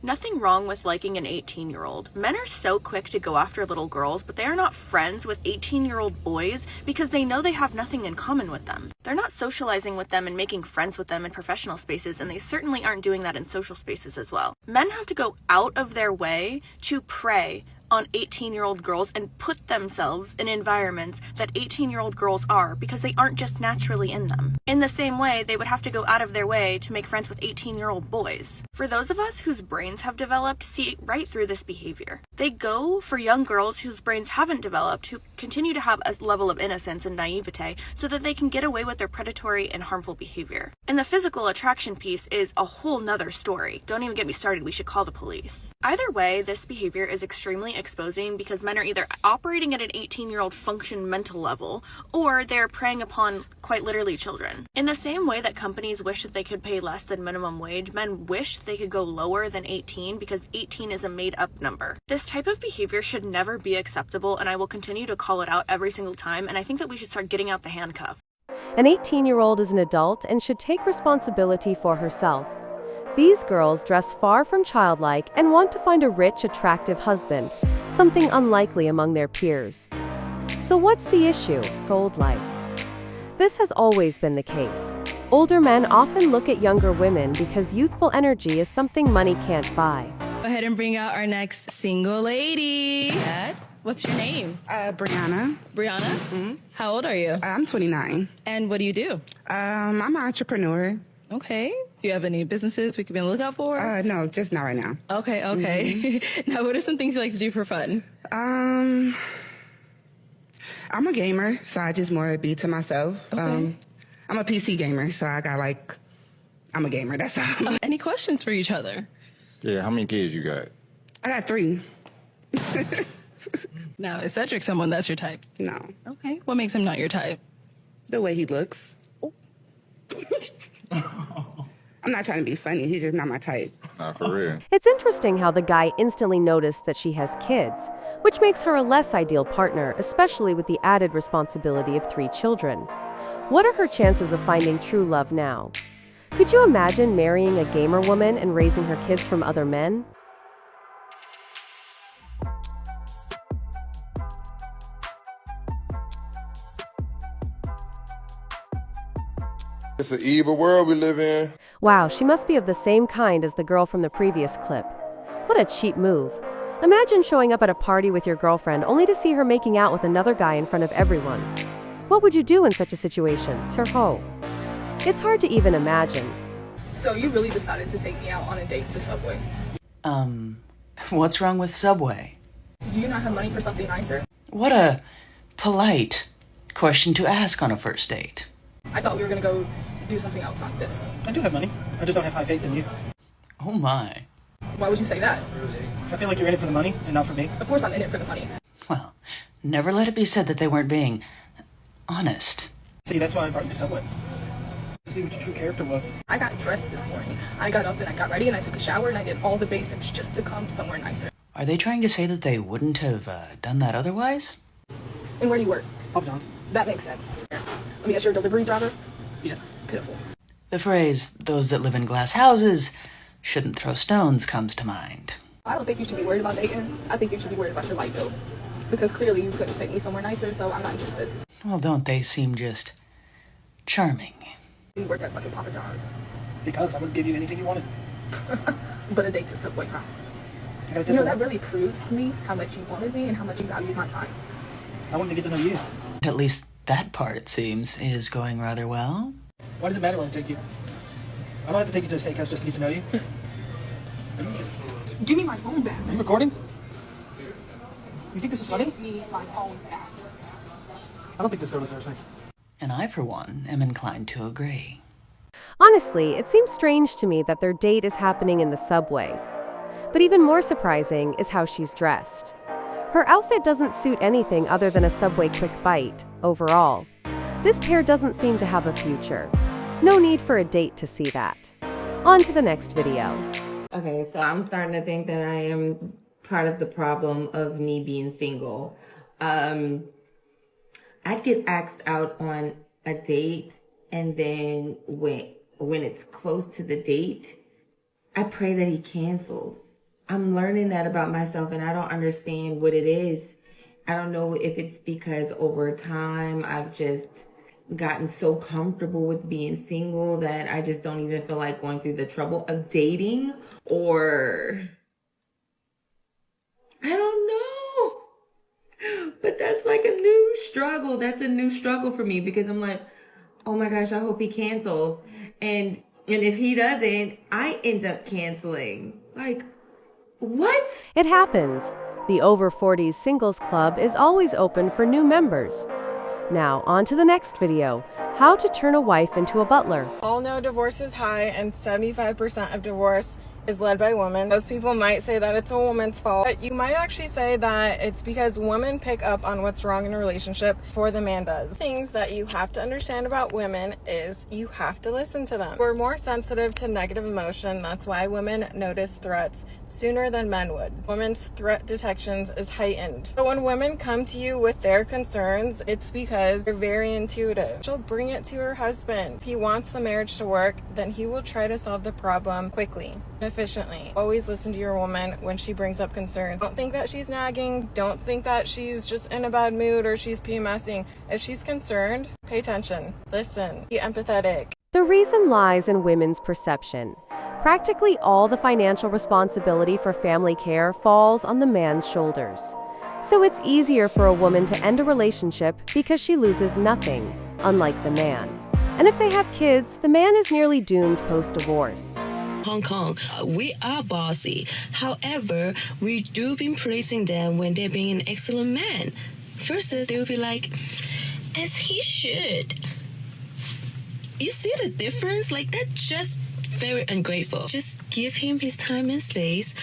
Nothing wrong with liking an 18-year-old. Men are so quick to go after little girls, but they are not friends with 18-year-old boys because they know they have nothing in common with them. They're not socializing with them and making friends with them in professional spaces, and they certainly aren't doing that in social spaces as well. Men have to go out of their way to prey on 18-year-old girls and put themselves in environments that 18-year-old girls are because they aren't just naturally in them. In the same way, they would have to go out of their way to make friends with 18-year-old boys. For those of us whose brains have developed, see right through this behavior. They go for young girls whose brains haven't developed, who continue to have a level of innocence and naivete, so that they can get away with their predatory and harmful behavior. And the physical attraction piece is a whole nother story. Don't even get me started, we should call the police. Either way, this behavior is extremely exposing because men are either operating at an 18-year-old function mental level, or they're preying upon quite literally children. In the same way that companies wish that they could pay less than minimum wage, men wish they could go lower than 18 because 18 is a made-up number. This type of behavior should never be acceptable, and I will continue to call it out every single time, and I think that we should start getting out the handcuff. An 18-year-old is an adult and should take responsibility for herself. These girls dress far from childlike and want to find a rich, attractive husband, something unlikely among their peers. So what's the issue? Gold-like. This has always been the case. Older men often look at younger women because youthful energy is something money can't buy. Go ahead and bring out our next single lady. Dad, what's your name? Brianna. Brianna? Mm-hmm. How old are you? I'm 29. And what do you do? I'm an entrepreneur. Okay. Do you have any businesses we could be on the lookout for? No, just not right now. Okay. Mm-hmm. Now, what are some things you like to do for fun? I'm a gamer, so I just more be to myself. Okay. I'm a PC gamer, so I'm a gamer, that's all. Any questions for each other? Yeah, how many kids you got? I got 3. Now, is Cedric someone that's your type? No. Okay. What makes him not your type? The way he looks. I'm not trying to be funny, he's just not my type. Not for real. It's interesting how the guy instantly noticed that she has kids, which makes her a less ideal partner, especially with the added responsibility of 3 children. What are her chances of finding true love now? Could you imagine marrying a gamer woman and raising her kids from other men? It's an evil world we live in. Wow, she must be of the same kind as the girl from the previous clip. What a cheap move. Imagine showing up at a party with your girlfriend only to see her making out with another guy in front of everyone. What would you do in such a situation, Sir Ho? It's hard to even imagine. So you really decided to take me out on a date to Subway? What's wrong with Subway? Do you not have money for something nicer? What a polite question to ask on a first date. I thought we were gonna go do something else on this. I do have money. I just don't have high faith in you. Oh my. Why would you say that? I feel like you're in it for the money and not for me. Of course I'm in it for the money. Well, never let it be said that they weren't being honest. See, that's why I brought you to Subway. To see what your true character was. I got dressed this morning. I got up and I got ready and I took a shower and I did all the basics just to come somewhere nicer. Are they trying to say that they wouldn't have done that otherwise? And where do you work? Papa John's. That makes sense. Let me guess, you're a delivery driver? Yes. Pitiful. The phrase, those that live in glass houses shouldn't throw stones, comes to mind. I don't think you should be worried about dating. I think you should be worried about your light bill. Because clearly you couldn't take me somewhere nicer, so I'm not interested. Well, don't they seem just charming? You work at fucking Papa John's. Because I wouldn't give you anything you wanted. But a date's a Subway, huh? You know, that really proves to me how much you wanted me and how much you valued my time. I wanted to get to know you. At least that part, it seems, is going rather well. Why does it matter when I take you? I don't have to take you to a steakhouse just to get to know you. Give me my phone back. Are you recording? You think this is funny? Give me my phone back. I don't think this girl deserves me. And I, for one, am inclined to agree. Honestly, it seems strange to me that their date is happening in the subway. But even more surprising is how she's dressed. Her outfit doesn't suit anything other than a Subway quick bite, overall. This pair doesn't seem to have a future. No need for a date to see that. On to the next video. Okay, so I'm starting to think that I am part of the problem of me being single. I'd get asked out on a date, and then when it's close to the date, I pray that he cancels. I'm learning that about myself, and I don't understand what it is. I don't know if it's because over time I've just gotten so comfortable with being single that I just don't even feel like going through the trouble of dating, or I don't know. But that's like a new struggle. That's a new struggle for me, because I'm like, oh my gosh, I hope he cancels. And if he doesn't, I end up canceling. Like, what? It happens. The Over 40s Singles Club is always open for new members. Now, on to the next video, how to turn a wife into a butler. All know divorce is high, and 75% of divorce is led by women. Most people might say that it's a woman's fault, but you might actually say that it's because women pick up on what's wrong in a relationship before the man does. Things that you have to understand about women is you have to listen to them. We're more sensitive to negative emotion. That's why women notice threats sooner than men would. Women's threat detections is heightened. But when women come to you with their concerns, it's because they're very intuitive. She'll bring it to her husband. If he wants the marriage to work, then he will try to solve the problem quickly and efficiently. Always listen to your woman when she brings up concerns. Don't think that she's nagging. Don't think that she's just in a bad mood or she's PMSing. If she's concerned, pay attention. Listen. Be empathetic. The reason lies in women's perception. Practically all the financial responsibility for family care falls on the man's shoulders. So it's easier for a woman to end a relationship because she loses nothing, unlike the man. And if they have kids, the man is nearly doomed post-divorce. Hong Kong, we are bossy. However, we do been praising them when they're being an excellent man. Versus, they will be like, as he should. You see the difference? Like, that's just very ungrateful. Just give him his time and space.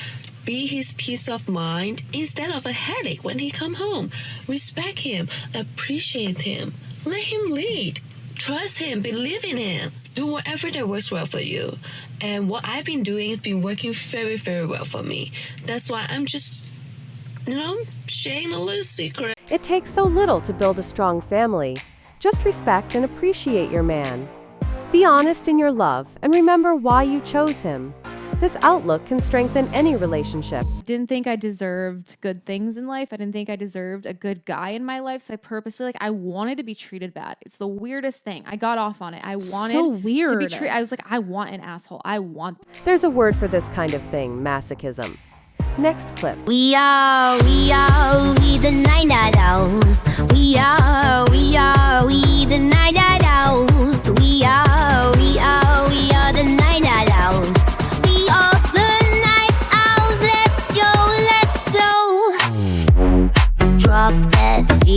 Be his peace of mind instead of a headache when he come home. Respect him. Appreciate him. Let him lead. Trust him. Believe in him. Do whatever that works well for you. And what I've been doing has been working very, very well for me. That's why I'm just, sharing a little secret. It takes so little to build a strong family. Just respect and appreciate your man. Be honest in your love and remember why you chose him. This outlook can strengthen any relationship. Didn't think I deserved good things in life. I didn't think I deserved a good guy in my life. So I purposely, I wanted to be treated bad. It's the weirdest thing. I got off on it. I wanted to be treated. I was like, I want an asshole. I want. There's a word for this kind of thing, masochism. Next clip. We are the night owls. We are the night owls. We are the night owls. We are the night owls. Let's go. Drop that feeling.